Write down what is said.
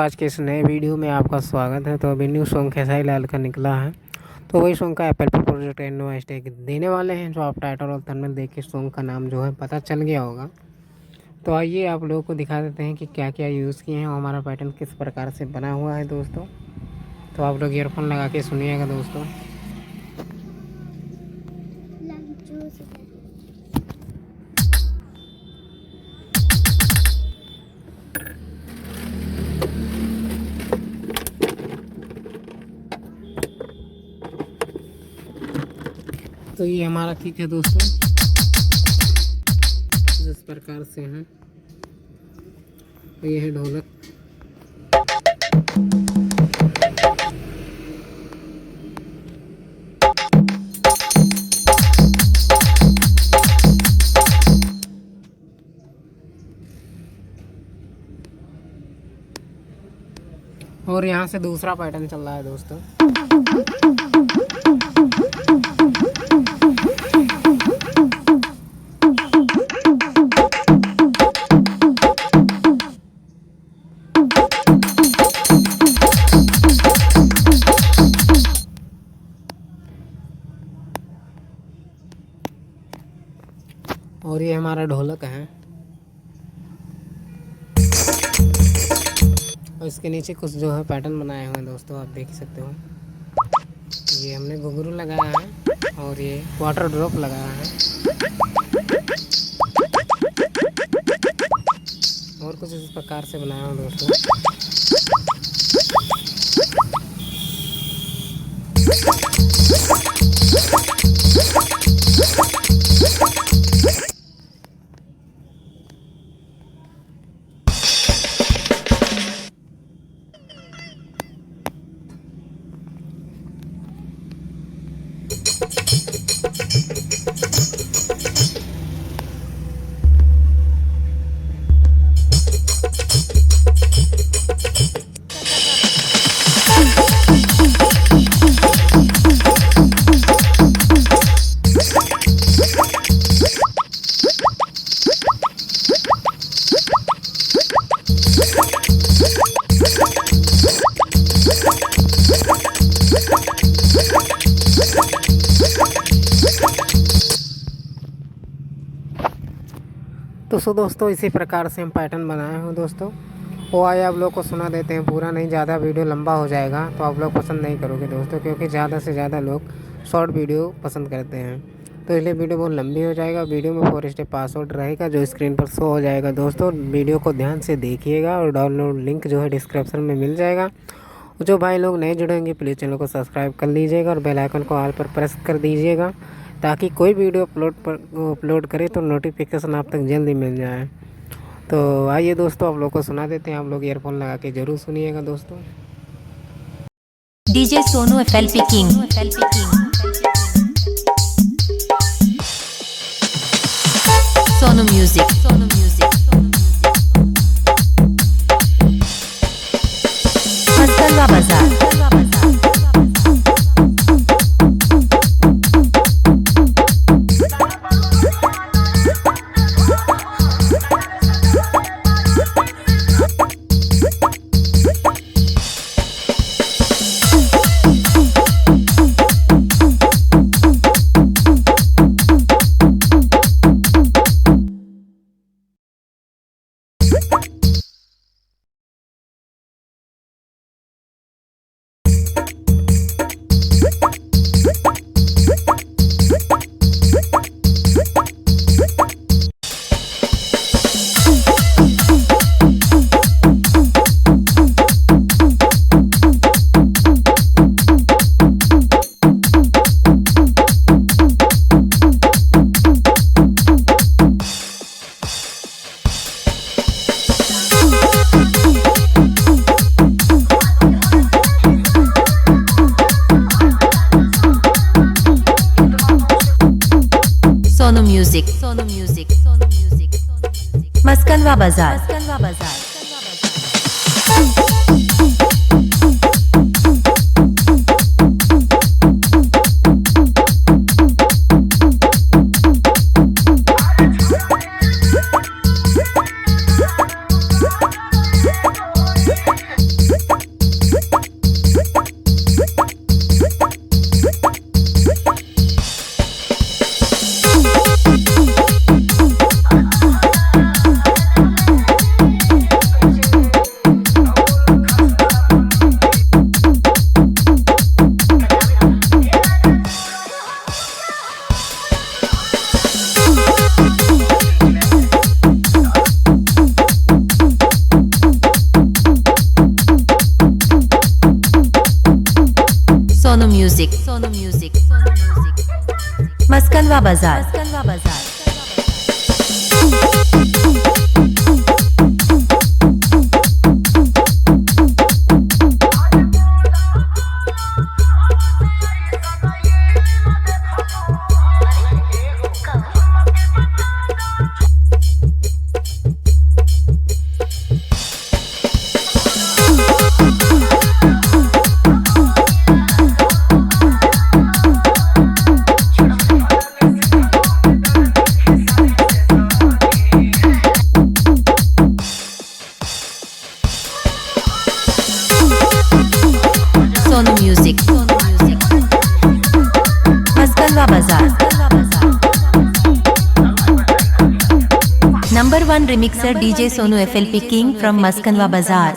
आज के इस नए वीडियो में आपका स्वागत है। तो अभी न्यू सॉन्ग खेसारी लाल का निकला है, तो वही सॉन्ग का एप्पल पे प्रोजेक्ट इनवाइस टैग देने वाले हैं। जो आप टाइटल और थंबनेल देख के सॉन्ग का नाम जो है पता चल गया होगा। तो आइए आप लोगों को दिखा देते हैं कि क्या क्या यूज़ किए हैं और हमारा पैटर्न किस प्रकार से बना हुआ है दोस्तों। तो आप लोग ईयरफोन लगा के सुनिएगा दोस्तों। तो ये हमारा किक है दोस्तों, जिस प्रकार से है। तो ये है ढोलक। और यहाँ से दूसरा पैटर्न चल रहा है दोस्तों। और ये हमारा ढोलक है और इसके नीचे कुछ जो है पैटर्न बनाए हुए हैं दोस्तों, आप देख सकते हो। ये हमने घुंघरू लगाया है और ये वाटर ड्रॉप लगाया है और कुछ इस प्रकार से बनाया हूँ दोस्तों। तो सो दोस्तों इसी प्रकार से हम पैटर्न बनाए हैं दोस्तों। वो आए आप लोग को सुना देते हैं, पूरा नहीं, ज़्यादा वीडियो लंबा हो जाएगा तो आप लोग पसंद नहीं करोगे दोस्तों, क्योंकि ज़्यादा से ज़्यादा लोग शॉर्ट वीडियो पसंद करते हैं। तो इसलिए वीडियो बहुत लंबी हो जाएगा। वीडियो में 4 स्टेप पासवर्ड रहेगा जो स्क्रीन पर शो हो जाएगा दोस्तों। वीडियो को ध्यान से देखिएगा और डाउनलोड लिंक जो है डिस्क्रिप्शन में मिल जाएगा। जो भाई लोग नए जुड़ेंगे प्लीज़ चैनल को सब्सक्राइब कर लीजिएगा और बेल आइकन को ऑल पर प्रेस कर दीजिएगा, ताकि कोई वीडियो अपलोड करे तो नोटिफिकेशन आप तक जल्दी मिल जाए। तो आइए दोस्तों आप लोग को सुना देते हैं, आप लोग ईयरफोन लगा के ज़रूर सुनिएगा दोस्तों। DJ Sonu FLP king. Sonu music. Maskalwa Bazar. Sonu music. Maskalwa Bazar. Sonu music, Sonu music, Sonu music, Maskanwa Bazar, Maskanwa Bazar. Sonu music, Sonu music, Maskanwa Bazar. Number 1 remixer DJ Sonu FLP King from Maskanwa Bazaar।